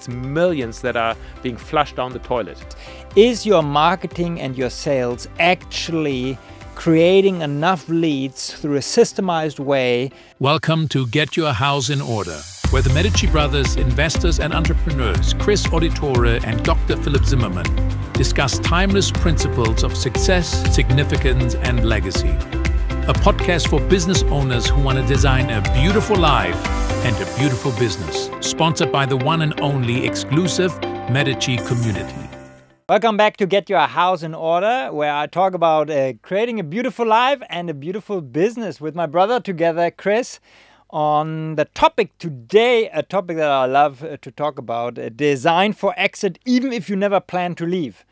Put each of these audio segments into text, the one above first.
It's millions that are being flushed down the toilet. Is your marketing and your sales actually creating enough leads through a systemized way? Welcome to Get Your House in Order, where the Medici brothers, investors and entrepreneurs, Cris Philip and Dr. Philip Zimmermann, discuss timeless principles of success, significance and legacy. A podcast for business owners who want to design a beautiful life and a beautiful business. Sponsored by the one and only exclusive Medici community. Welcome back to Get Your House in Order, where I talk about creating a beautiful life and a beautiful business with my brother together, Cris, on the topic today, a topic that I love to talk about, design for exit, even if you never plan to leave.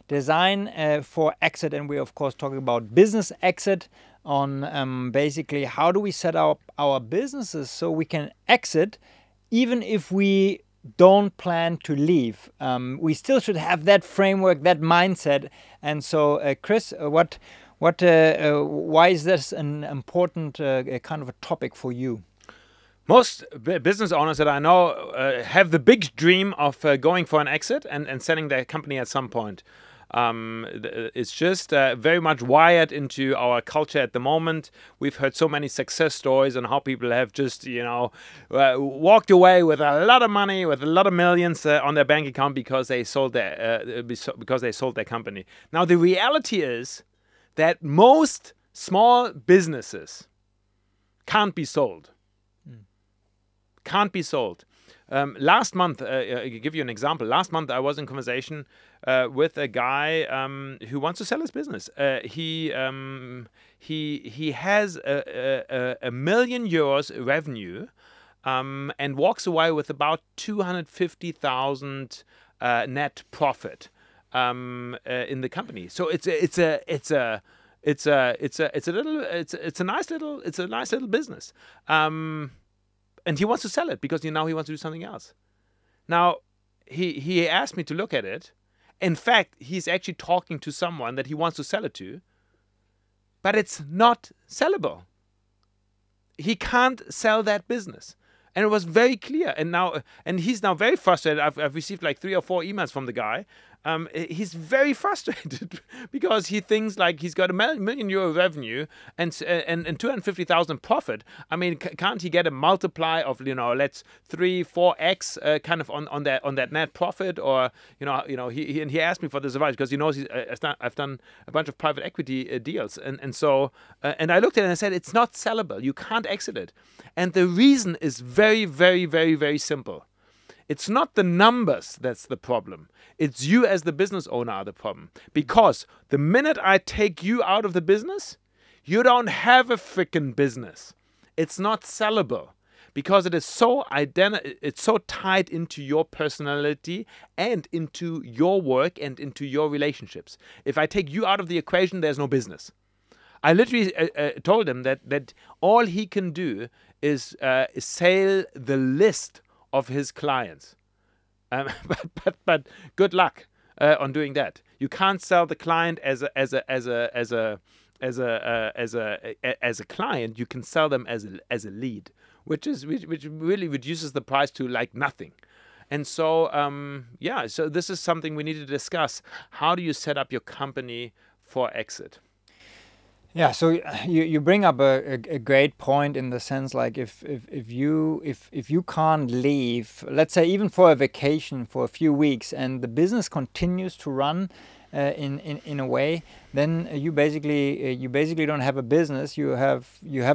Design for exit, and we're of course talking about business exit on basically how do we set up our businesses so we can exit even if we don't plan to leave. We still should have that framework, that mindset. And so, Cris, why is this an important kind of a topic for you? Most business owners that I know have the big dream of going for an exit and selling their company at some point. It's just very much wired into our culture at the moment. We've heard so many success stories on how people have just, walked away with a lot of money, with a lot of millions on their bank account because they sold their company. Now the reality is that most small businesses can't be sold. Can't be sold. Last month, I'll give you an example. Last month, I was in conversation with a guy who wants to sell his business. He has a million euros revenue and walks away with about 250,000 net profit in the company. So it's a nice little business. And he wants to sell it because now he wants to do something else. Now, he asked me to look at it. In fact, he's actually talking to someone that he wants to sell it to, but it's not sellable. He can't sell that business. And it was very clear. And he's now very frustrated. I've received like 3 or 4 emails from the guy. He's very frustrated because he thinks like he's got a million euro revenue and 250,000 profit. I mean, can't he get a multiply of let's 3-4x kind of on that net profit? Or he asked me for this advice because he knows I've done a bunch of private equity deals and so I looked at it and I said it's not sellable. You can't exit it, and the reason is very, very, very, very simple. It's not the numbers that's the problem. It's you as the business owner are the problem. Because the minute I take you out of the business, you don't have a freaking business. It's not sellable because it is it's so tied into your personality and into your work and into your relationships. If I take you out of the equation, there's no business. I literally told him that all he can do is sell the list of his clients, but good luck on doing that. You can't sell the client as a client. You can sell them as a lead, which really reduces the price to like nothing. And so so this is something we need to discuss. How do you set up your company for exit? Yeah, so you bring up a great point in the sense like if you can't leave, let's say even for a vacation for a few weeks, and the business continues to run in a way, then you basically don't have a business. You have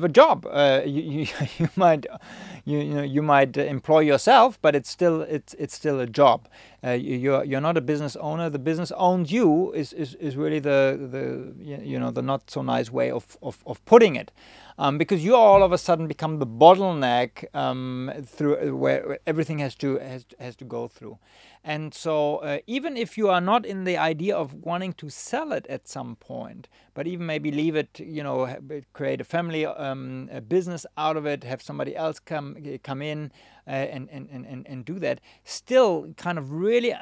a job. You might employ yourself, but it's still a job. You're not a business owner. The business owns you is really the not so nice way of putting it. Because you all of a sudden become the bottleneck through where everything has to go through. And so even if you are not in the idea of wanting to sell it at some point, but even maybe leave it, create a family a business out of it, have somebody else come in, and do that, still kind of really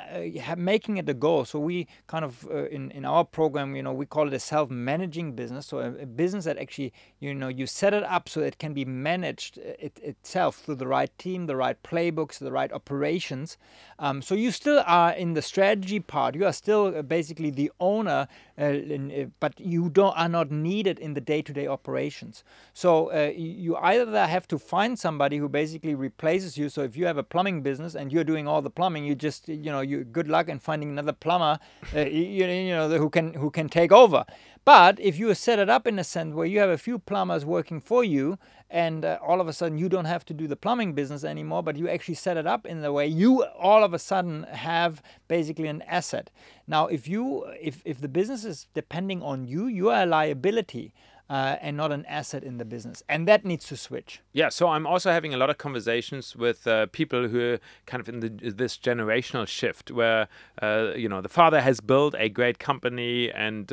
making it a goal. So we kind of in our program, we call it a self-managing business. So a business that actually, you set it up so it can be managed itself through the right team, the right playbooks, the right operations. So you still are in the strategy part. You are still basically the owner, but you are not needed in the day-to-day operations. So you either have to find somebody who basically replaces you. So if you have a plumbing business and you're doing all the plumbing, you just, you good luck in finding another plumber, who can take over. But if you set it up in a sense where you have a few plumbers working for you, and all of a sudden you don't have to do the plumbing business anymore, but you actually set it up in the way, you all of a sudden have basically an asset. Now, if the business is depending on you, you are a liability. And not an asset in the business. And that needs to switch. Yeah, so I'm also having a lot of conversations with people who are kind of in this generational shift where, the father has built a great company and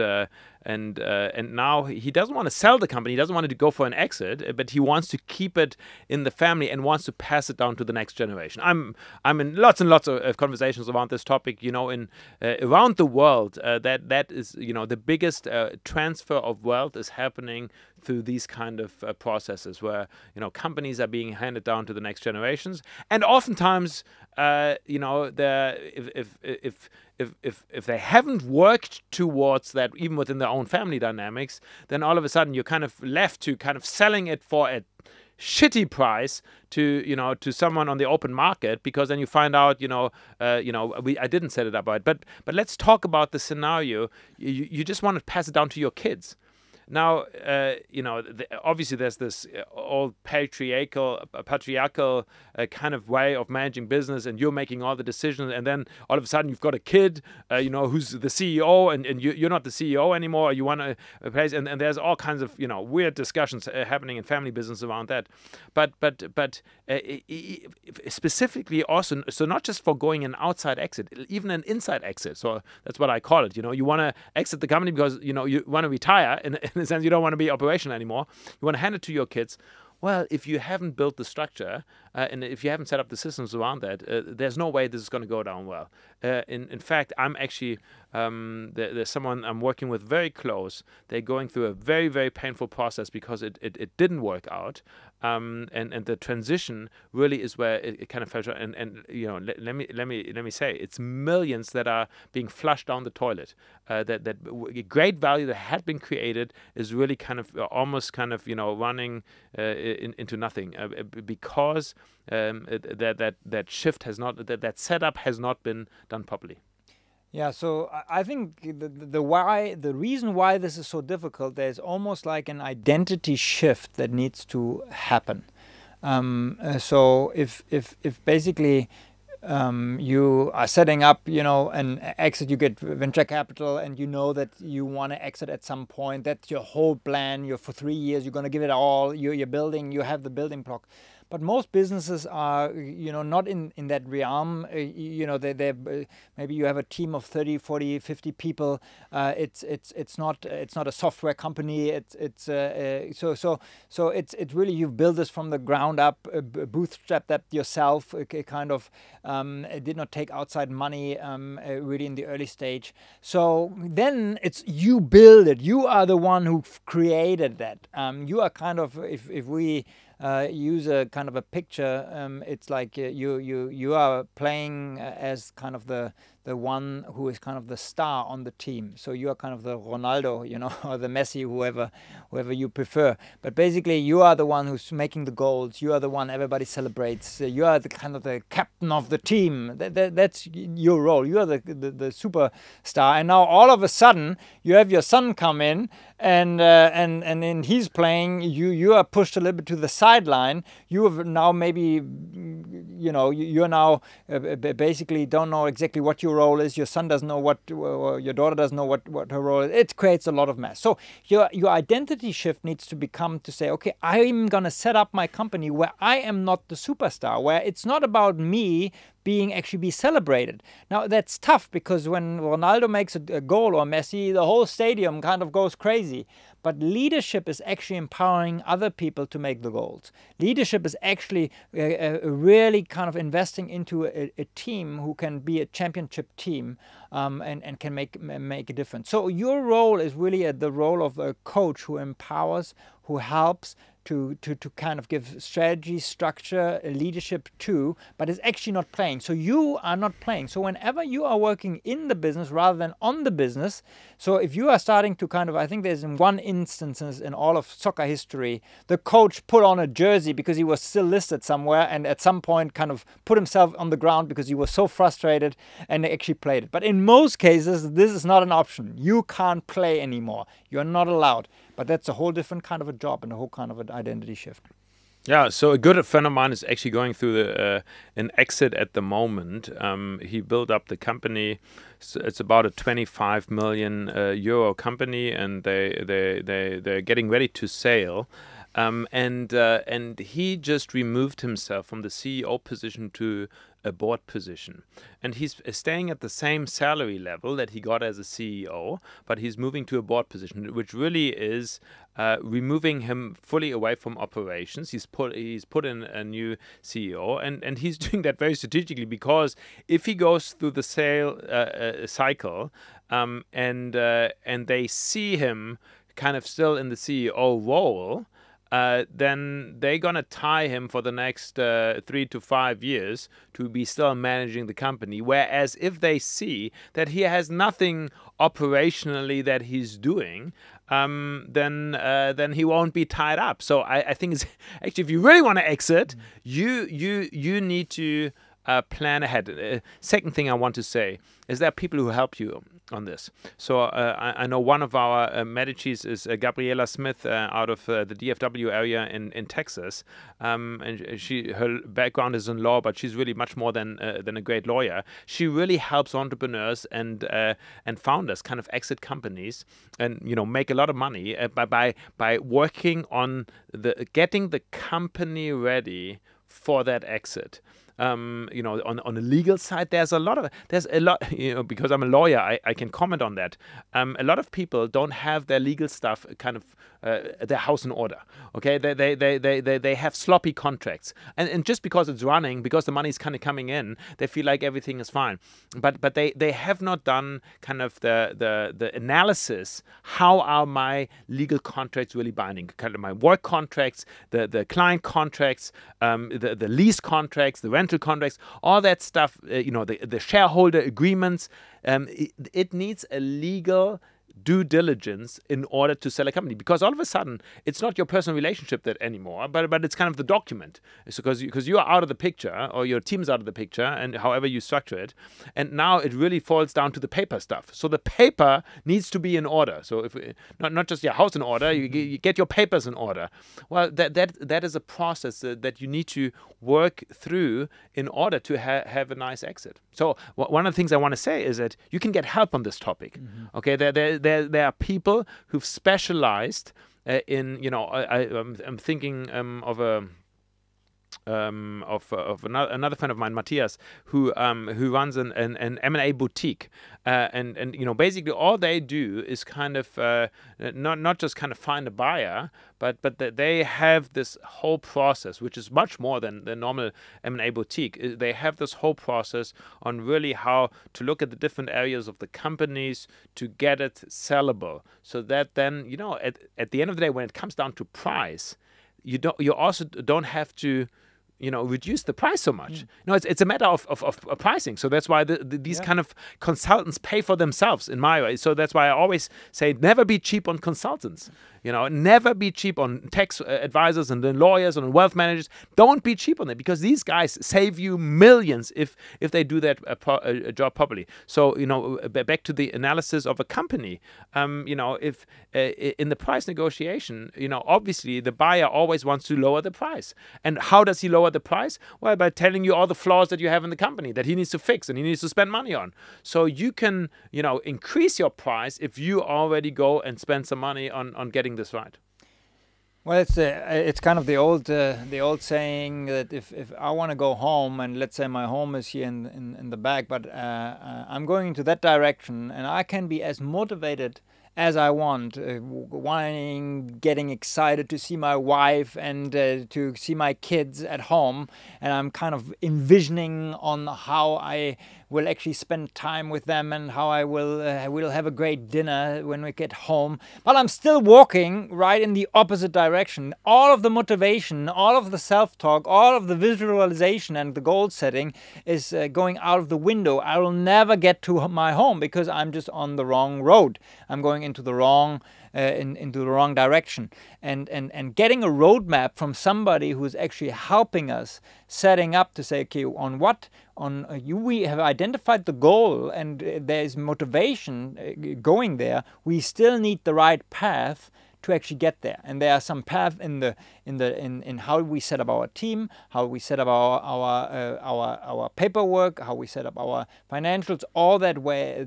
now he doesn't want to sell the company. He doesn't want to go for an exit, but he wants to keep it in the family and wants to pass it down to the next generation. I'm in lots and lots of conversations around this topic, around the world. That is, the biggest transfer of wealth is happening through these kind of processes where companies are being handed down to the next generations, and oftentimes if they haven't worked towards that even within their own family dynamics, then all of a sudden you're kind of left to kind of selling it for a shitty price to someone on the open market, because then you find out I didn't set it up right. But let's talk about the scenario. You just want to pass it down to your kids. Now, obviously there's this old patriarchal kind of way of managing business, and you're making all the decisions, and then all of a sudden you've got a kid, who's the CEO, and you're not the CEO anymore. You want to replace, and there's all kinds of weird discussions happening in family business around that. But specifically also, so not just for going an outside exit, even an inside exit. So that's what I call it. You want to exit the company because you want to retire, in a sense you don't want to be operational anymore. You want to hand it to your kids. Well, if you haven't built the structure and if you haven't set up the systems around that, there's no way this is going to go down well. In fact, I'm actually, there's someone I'm working with very close. They're going through a very, very painful process because it didn't work out. And the transition really is where it kind of fell short. And let me say, it's millions that are being flushed down the toilet. That great value that had been created is really kind of almost kind of running into nothing because that shift has not, that setup has not been done properly. Yeah, so I think the reason why this is so difficult, there's almost like an identity shift that needs to happen. So if basically you are setting up, an exit, you get venture capital, and you know that you want to exit at some point. That's your whole plan. You're for 3 years. You're going to give it all. You're building. You have the building block. But most businesses are, not in that realm. They maybe you have a team of 30, 40, 50 people. It's not a software company. It's really, you've built this from the ground up, bootstrapped that yourself. Kind of did not take outside money really in the early stage. So then it's you build it. You are the one who created that. You are kind of, if we use a kind of a picture, it's like you are playing as kind of the one who is kind of the star on the team. So you are kind of the Ronaldo, or the Messi, whoever you prefer. But basically, you are the one who's making the goals. You are the one everybody celebrates. You are the kind of the captain of the team. That's your role. You are the superstar. And now all of a sudden, you have your son come in, and then he's playing. You are pushed a little bit to the sideline. You have now maybe, you're now basically don't know exactly what your role is. Your son doesn't know or your daughter doesn't know what her role is. It creates a lot of mess. So your identity shift needs to become to say, okay, I'm going to set up my company where I am not the superstar, where it's not about me actually be celebrated. Now that's tough, because when Ronaldo makes a goal, or Messi, the whole stadium kind of goes crazy. But leadership is actually empowering other people to make the goals. Leadership is actually really kind of investing into a team who can be a championship team, and can make a difference. So your role is really the role of a coach who empowers, who helps to kind of give strategy, structure, leadership too, but is actually not playing. So you are not playing. So whenever you are working in the business rather than on the business, so if you are starting to kind of, I think there's in one instance in all of soccer history, the coach put on a jersey because he was still listed somewhere, and at some point kind of put himself on the ground because he was so frustrated, and they actually played it. But in most cases, this is not an option. You can't play anymore. You're not allowed. But that's a whole different kind of a job and a whole kind of an identity shift. Yeah, so a good friend of mine is actually going through an exit at the moment. He built up the company. So it's about a 25 million euro company, and they're getting ready to sell. And he just removed himself from the CEO position to a board position, and he's staying at the same salary level that he got as a CEO, but he's moving to a board position, which really is removing him fully away from operations. He's put in a new CEO, and he's doing that very strategically, because if he goes through the sale cycle, and they see him kind of still in the CEO role, then they're going to tie him for the next 3 to 5 years to be still managing the company. Whereas if they see that he has nothing operationally that he's doing, then he won't be tied up. So I think it's actually, if you really want to exit, you need to plan ahead. Second thing I want to say is there are people who help you on this. So I know one of our Medicis is Gabriela Smith out of the DFW area in Texas, and her background is in law, but she's really much more than a great lawyer. She really helps entrepreneurs and founders kind of exit companies and make a lot of money by working on getting the company ready for that exit. On the legal side, there's a lot, because I'm a lawyer, I can comment on that. A lot of people don't have their legal stuff kind of their house in order. Okay, they have sloppy contracts, and just because it's running, because the money's kind of coming in, they feel like everything is fine. But they have not done kind of the analysis. How are my legal contracts really binding? Kind of my work contracts, the client contracts, the lease contracts, the rental contracts, all that stuff. The shareholder agreements. It needs a legal due diligence in order to sell a company, because all of a sudden it's not your personal relationship that anymore, but it's kind of the document. It's because you are out of the picture, or your team's out of the picture, and however you structure it, and now it really falls down to the paper stuff. So the paper needs to be in order. So if not just your house in order, you get your papers in order. Well, that is a process that you need to work through in order to have a nice exit. So one of the things I want to say is that you can get help on this topic. Mm-hmm. Okay, there are people who've specialized in, I'm thinking of another friend of mine, Matthias, who runs an M&A boutique, and basically all they do is kind of not just kind of find a buyer, but they have this whole process, which is much more than the normal M&A boutique. They have this whole process on really how to look at the different areas of the companies to get it sellable, so that then at the end of the day, when it comes down to price, you also don't have to reduce the price so much. It's a matter of pricing. So that's why these kind of consultants pay for themselves in my way. So that's why I always say never be cheap on consultants. Never be cheap on tax advisors and then lawyers and wealth managers. Don't be cheap on them, because these guys save you millions if they do that job properly. So back to the analysis of a company. If in the price negotiation, obviously the buyer always wants to lower the price. And how does he lower the price? Well, by telling you all the flaws that you have in the company that he needs to fix and he needs to spend money on. So you can increase your price if you already go and spend some money on getting this right. Well, it's kind of the old saying that if I want to go home, and let's say my home is here in the back, but I'm going into that direction, and I can be as motivated as I want, whining, getting excited to see my wife and to see my kids at home, and I'm kind of envisioning on how I will actually spend time with them and how I will have a great dinner when we get home. But I'm still walking right in the opposite direction. All of the motivation, all of the self-talk, all of the visualization and the goal setting is going out of the window. I will never get to my home because I'm just on the wrong road. I'm going into the wrong into the wrong direction, and getting a roadmap from somebody who's actually helping us, setting up to say, okay, we have identified the goal and there's motivation going there. We still need the right path to actually get there, and there are some paths in how we set up our team, how we set up our paperwork, how we set up our financials, all that way.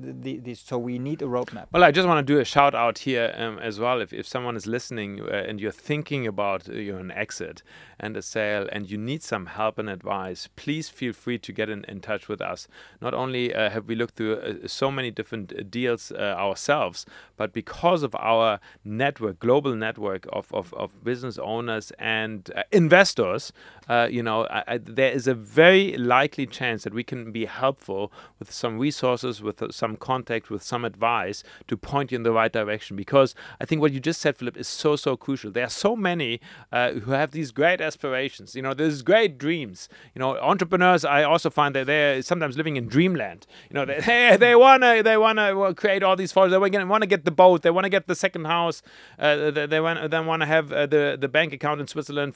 So we need a roadmap. Well, I just want to do a shout out here as well. If someone is listening and you're thinking about an exit and a sale, and you need some help and advice, please feel free to get in touch with us. Not only have we looked through so many different deals ourselves, but because of our network, global network of business owners and investors, there is a very likely chance that we can be helpful with some resources, with some contact, with some advice to point you in the right direction. Because I think what you just said, Philip, is so crucial. There are so many who have these great aspirations. There's great dreams. Entrepreneurs, I also find that they're sometimes living in dreamland. They wanna create all these folders. They want to get the boat. They want to get the second house. They want to have the bank account in Switzerland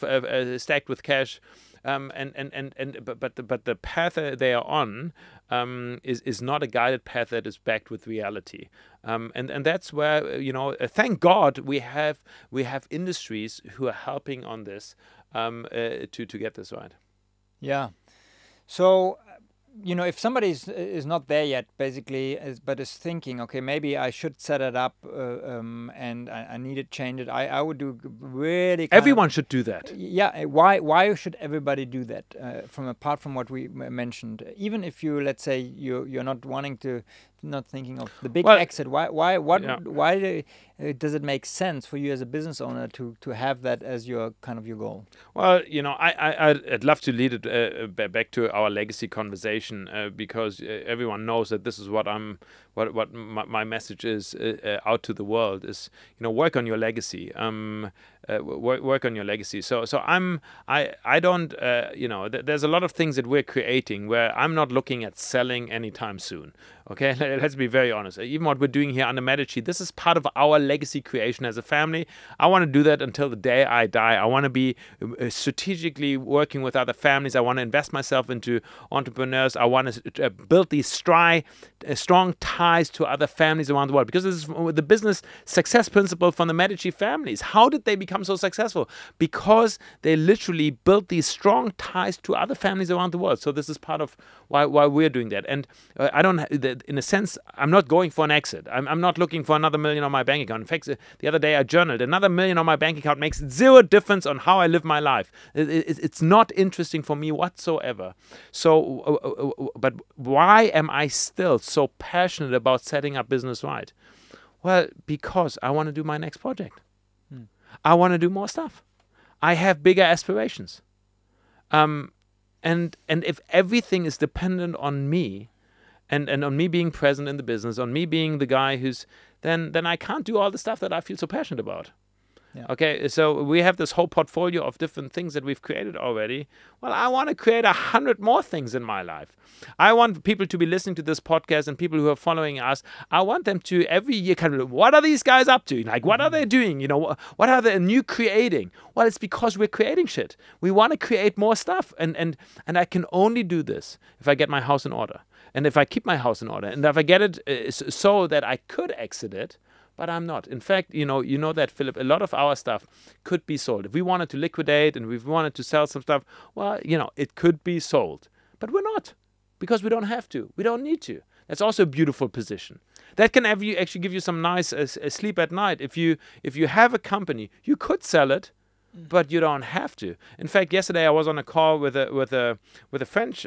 stacked with cash. But the path they are on is not a guided path that is backed with reality, and that's where thank God we have industries who are helping on this to get this right. Yeah. So if somebody is not there yet, basically, but is thinking, okay, maybe I should set it up, and I need to change it. I would do really. Everyone should do that. Yeah. Why should everybody do that? Apart from what we mentioned, even if you, let's say, you're not wanting to, not thinking of the big exit. Why does it make sense for you as a business owner to have that as your goal? Well, I'd love to lead it back to our legacy conversation, because everyone knows that this is what my message is out to the world is, work on your legacy. Work on your legacy. So I don't, there's a lot of things that we're creating where I'm not looking at selling anytime soon. Okay, let's be very honest. Even what we're doing here under Medici, this is part of our legacy creation as a family. I want to do that until the day I die. I want to be strategically working with other families. I want to invest myself into entrepreneurs. I want to build these strong ties to other families around the world, because this is the business success principle from the Medici families. How did they become so successful? Because they literally built these strong ties to other families around the world. So this is part of why we're doing that. And in a sense, I'm not going for an exit. I'm not looking for another $1 million on my bank account. In fact, the other day I journaled, another $1 million on my bank account makes zero difference on how I live my life. It's not interesting for me whatsoever. So, but why am I still so passionate about setting up business right? Well, because I want to do my next project. I want to do more stuff. I have bigger aspirations. And if everything is dependent on me, and on me being present in the business, on me being the guy who's, then I can't do all the stuff that I feel so passionate about. Yeah. Okay, so we have this whole portfolio of different things that we've created already. Well, I want to create 100 more things in my life. I want people to be listening to this podcast, and people who are following us, I want them to every year what are these guys up to? Like, what are they doing? What are they new creating? Well, it's because we're creating shit. We want to create more stuff, and I can only do this if I get my house in order, and if I keep my house in order, and if I get it so that I could exit it. But I'm not. In fact, you know that, Philip, a lot of our stuff could be sold. If we wanted to liquidate and we wanted to sell some stuff, well, it could be sold. But we're not, because we don't have to. We don't need to. That's also a beautiful position. That can actually give you some nice sleep at night. If you have a company, you could sell it, but you don't have to. In fact, yesterday I was on a call with a French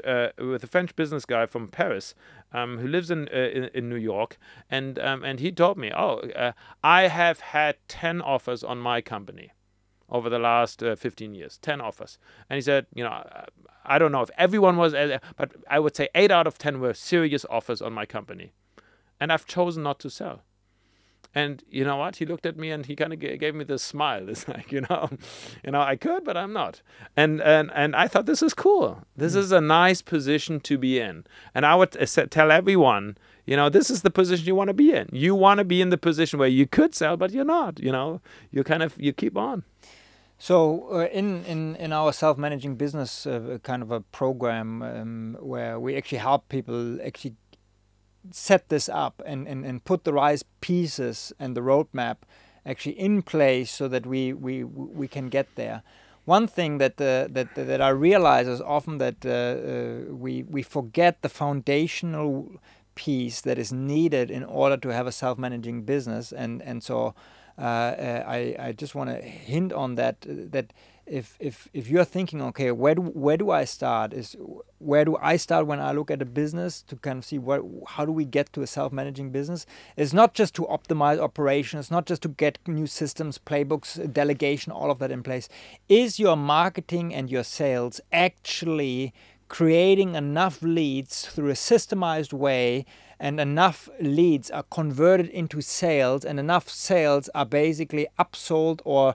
business guy from Paris, who lives in New York, and he told me, I have had 10 offers on my company over the last 15 years, 10 offers. And he said, I don't know if everyone was, but I would say 8 out of 10 were serious offers on my company. And I've chosen not to sell. And you know what? He looked at me and he kind of gave me this smile. It's like, I could, but I'm not. And I thought, this is cool. This is a nice position to be in. And I would tell everyone, this is the position you want to be in. You want to be in the position where you could sell, but you're not. You keep on. So in our self-managing business kind of a program where we actually help people actually set this up and put the right pieces and the roadmap actually in place so that we can get there. One thing that I realize is often that we forget the foundational piece that is needed in order to have a self-managing business, and so I just want to hint on that if you're thinking, okay, where do I start? Where do I start when I look at a business to kind of see how do we get to a self-managing business? It's not just to optimize operations, it's not just to get new systems, playbooks, delegation, all of that in place. Is your marketing and your sales actually creating enough leads through a systemized way, and enough leads are converted into sales, and enough sales are basically upsold or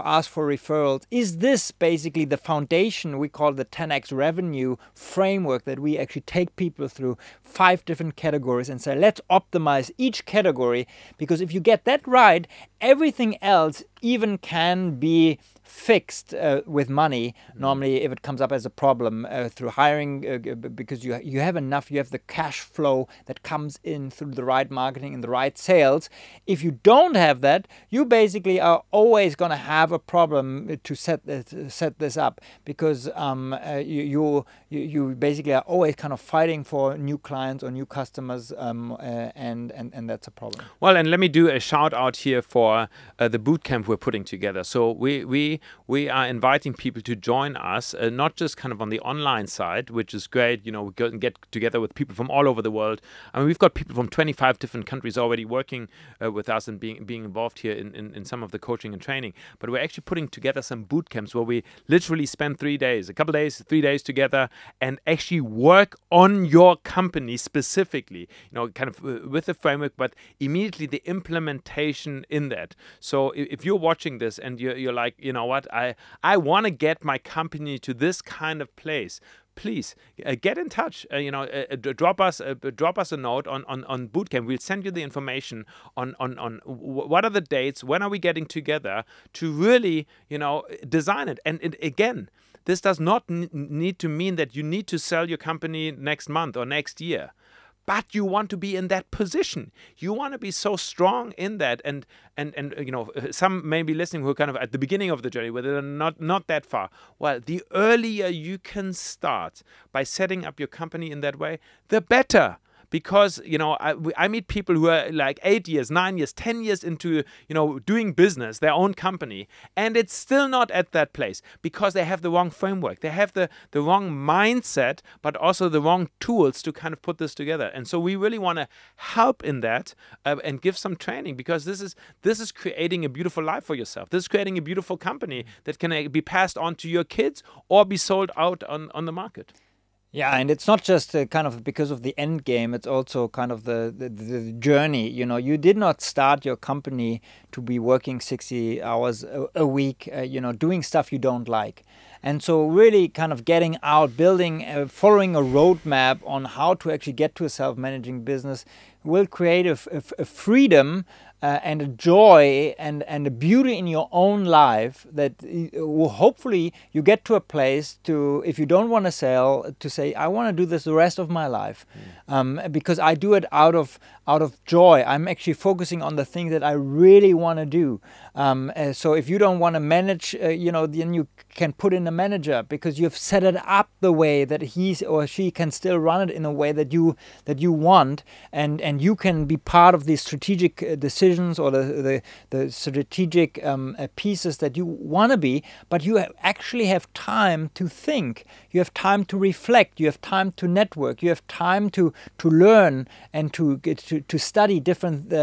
asked for referrals? Is this basically the foundation we call the 10x revenue framework that we actually take people through 5 different categories and say, let's optimize each category? Because if you get that right, everything else even can be fixed with money, normally if it comes up as a problem through hiring, because you have enough, you have the cash flow that comes in through the right marketing and the right sales. If you don't have that, you basically are always going to have a problem to set this up, because you basically are always kind of fighting for new clients or new customers, and that's a problem. Well, and let me do a shout out here for the bootcamp we're putting together. So we are inviting people to join us, not just kind of on the online side, which is great. We go and get together with people from all over the world. I mean, we've got people from 25 different countries already working with us and being involved here in some of the coaching and training. But we're actually putting together some boot camps where we literally spend 3 days, 3 days together, and actually work on your company specifically, kind of with the framework, but immediately the implementation in that. So if you're watching this and you're like, what, I want to get my company to this kind of place, please get in touch. Drop us a note on bootcamp. We'll send you the information on what are the dates, when are we getting together to really design it. And again, this does not need to mean that you need to sell your company next month or next year. But you want to be in that position. You want to be so strong in that. And some may be listening who are kind of at the beginning of the journey, where they're not that far. Well, the earlier you can start by setting up your company in that way, the better. Because, I meet people who are like 8 years, 9 years, 10 years into, doing business, their own company, and it's still not at that place because they have the wrong framework. They have the wrong mindset, but also the wrong tools to kind of put this together. And so we really want to help in that and give some training, because this is creating a beautiful life for yourself. This is creating a beautiful company that can be passed on to your kids or be sold out on the market. Yeah, and it's not just kind of because of the end game, it's also kind of the journey. You did not start your company to be working 60 hours a week, doing stuff you don't like. And so really kind of getting out, building, following a roadmap on how to actually get to a self-managing business will create a freedom and a joy and a beauty in your own life that hopefully you get to a place to, if you don't want to sell, to say, I want to do this the rest of my life, because I do it out of joy. I'm actually focusing on the thing that I really want to do. So if you don't want to manage, then you can put in a manager, because you've set it up the way that he or she can still run it in a way that you want, and you can be part of the strategic decision decisions or the strategic pieces that you want to be, but you actually have time to think, you have time to reflect, you have time to network, you have time to learn and to study different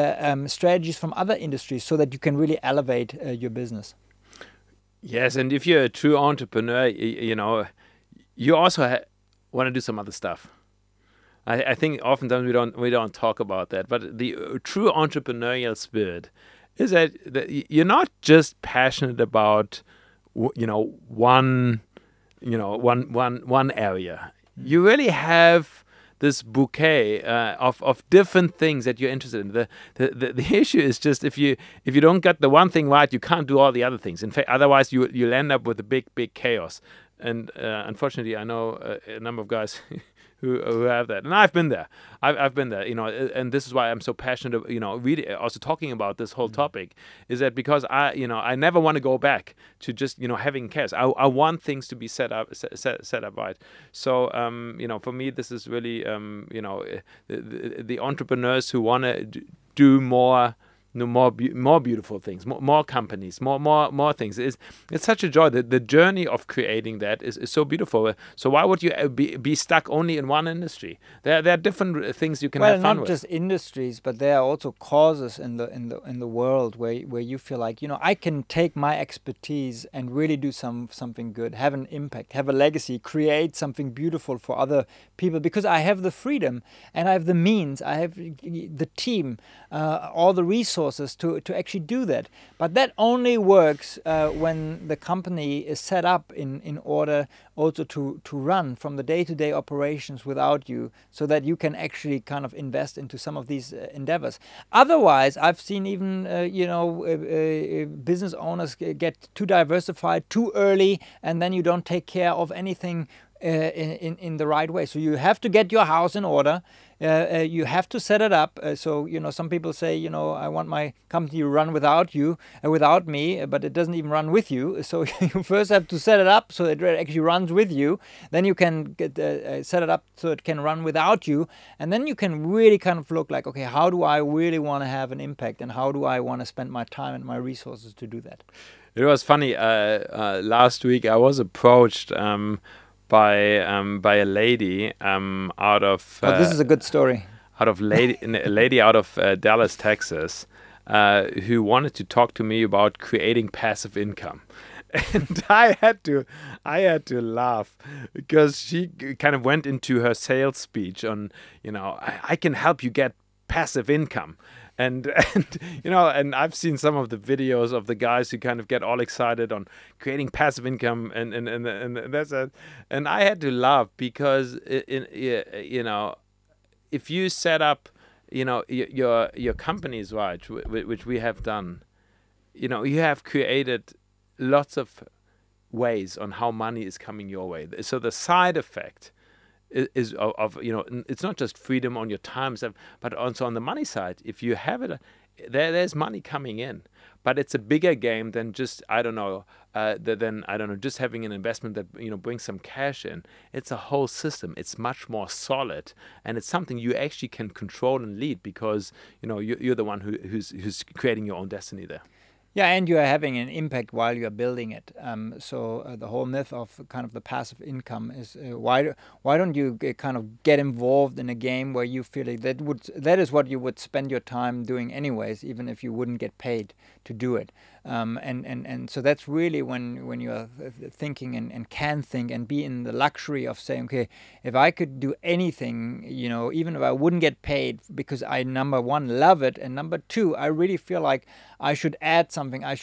strategies from other industries so that you can really elevate your business. Yes, and if you're a true entrepreneur, you also want to do some other stuff. I think oftentimes we don't talk about that, but the true entrepreneurial spirit is that you're not just passionate about one area. You really have this bouquet of different things that you're interested in. The issue is just if you don't get the one thing right, you can't do all the other things. In fact, otherwise you'll end up with a big chaos. And unfortunately, I know a number of guys who have that, and I've been there. I've been there, and this is why I'm so passionate. Really also talking about this whole topic is that because I never want to go back to just having chaos. I want things to be set up right. So for me, this is really the entrepreneurs who want to do more. More beautiful things, more companies, more things. It's such a joy. The journey of creating that is so beautiful. So why would you be stuck only in one industry? There are different things you can have fun with. Well, not just industries, but there are also causes in the world where you feel like I can take my expertise and really do something good, have an impact, have a legacy, create something beautiful for other people because I have the freedom and I have the means, I have the team, all the resources to actually do that. But that only works when the company is set up in order also to run from the day-to-day operations without you, so that you can actually kind of invest into some of these endeavors. Otherwise, I've seen even business owners get too diversified too early, and then you don't take care of anything in the right way. So you have to get your house in order. You have to set it up. So some people say, I want my company to run without you, without me, but it doesn't even run with you. So you first have to set it up so it actually runs with you. Then you can set it up so it can run without you, and then you can really kind of look like, okay, how do I really want to have an impact, and how do I want to spend my time and my resources to do that? It was funny. Last week I was approached by a lady out of. This is a good story. A lady out of Dallas, Texas, who wanted to talk to me about creating passive income, and I had to laugh because she kind of went into her sales speech on I can help you get passive income. And I've seen some of the videos of the guys who kind of get all excited on creating passive income, and that's it. And I had to laugh because if you set up your companies right, which we have done, you have created lots of ways on how money is coming your way. So the side effect is of it's not just freedom on your time, but also on the money side. If you have it, there's money coming in, but it's a bigger game than just just having an investment that brings some cash in. It's a whole system. It's much more solid, and it's something you actually can control and lead because you're the one who's creating your own destiny there. Yeah, and you are having an impact while you are building it. So the whole myth of kind of the passive income is why don't you kind of get involved in a game where you feel like that is what you would spend your time doing anyways, even if you wouldn't get paid to do it. And so that's really when you are thinking and can think and be in the luxury of saying, okay, if I could do anything, even if I wouldn't get paid, because I, number one, love it, and number two, I really feel like I should add something, I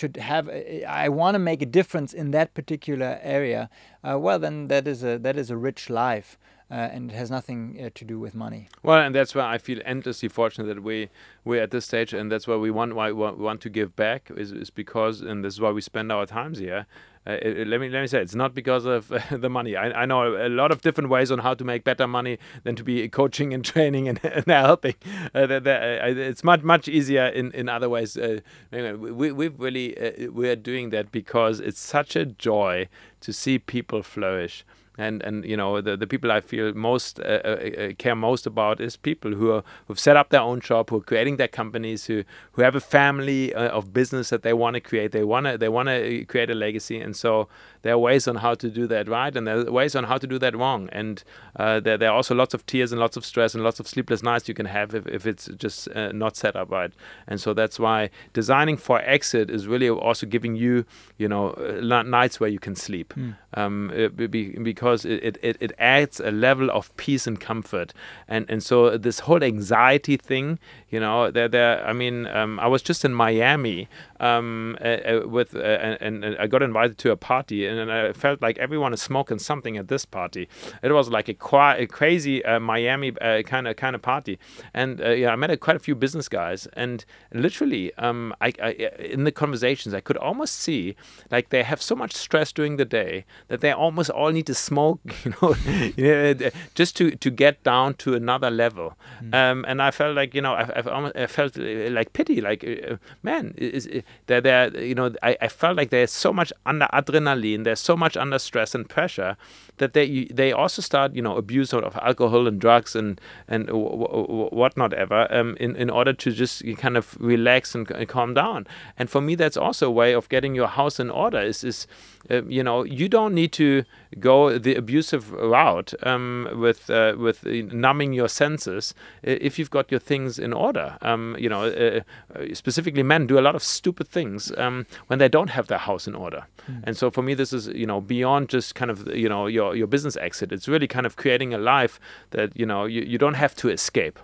want to make a difference in that particular area, well, then that is a rich life. And it has nothing to do with money. Well, and that's why I feel endlessly fortunate that we're at this stage, and that's why we want to give back is because, and this is why we spend our times here. Let me say, it's not because of the money. I know a lot of different ways on how to make better money than to be coaching and training and helping. It's much easier in other ways. We are doing that because it's such a joy to see people flourish. And you know, the people I feel most care most about is people who've set up their own shop, who are creating their companies, who have a family of business that they want to create. They want to create a legacy, and so there are ways on how to do that right, and there are ways on how to do that wrong. And there are also lots of tears and lots of stress and lots of sleepless nights you can have if it's just not set up right. And so that's why designing for exit is really also giving you, you know, nights where you can sleep, because it adds a level of peace and comfort. And so this whole anxiety thing, you know, I mean, I was just in Miami and I got invited to a party, and I felt like everyone is smoking something at this party. It was like a crazy Miami kind of party, and yeah, I met quite a few business guys, and literally, I in the conversations I could almost see like they have so much stress during the day that they almost all need to smoke, you know, just to get down to another level. And I felt like, you know, I felt like pity, like man, you know, I felt like there's so much under adrenaline, there's so much under stress and pressure that they also start, you know, abuse of alcohol and drugs and whatnot ever, in order to just kind of relax and calm down. And for me, that's also a way of getting your house in order. Is you know, you don't need to go the abusive route with numbing your senses if you've got your things in order. You know, specifically men do a lot of stupid things when they don't have their house in order. And so for me, this is, you know, beyond just kind of, you know, your business exit. It's really kind of creating a life that, you know, you don't have to escape.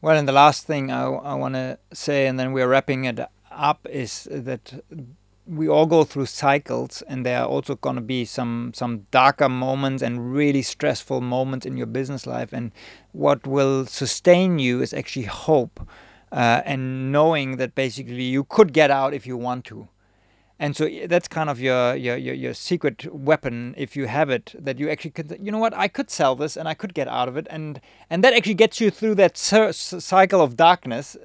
Well, and the last thing I want to say, and then we're wrapping it up, is that we all go through cycles, and there are also going to be some darker moments and really stressful moments in your business life. And what will sustain you is actually hope, and knowing that basically you could get out if you want to. And so that's kind of your secret weapon, if you have it, that you actually could, you know what, I could sell this and I could get out of it. And that actually gets you through that cycle of darkness,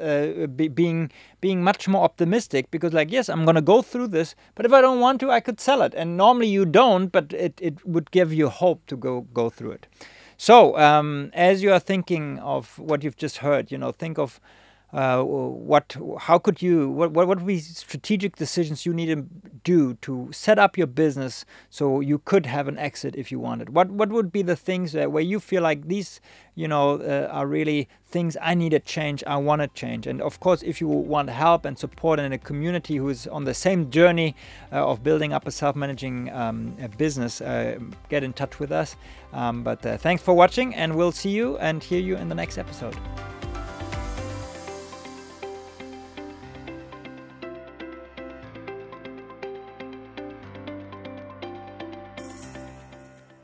being much more optimistic, because like, yes, I'm going to go through this, but if I don't want to, I could sell it. And normally you don't, but it would give you hope to go through it. So as you are thinking of what you've just heard, you know, think of what would be strategic decisions you need to do to set up your business so you could have an exit if you wanted? What would be the things where you feel like these, you know, are really things I need to change, I want to change? And of course, if you want help and support in a community who is on the same journey of building up a self-managing business, get in touch with us. But thanks for watching, and we'll see you and hear you in the next episode.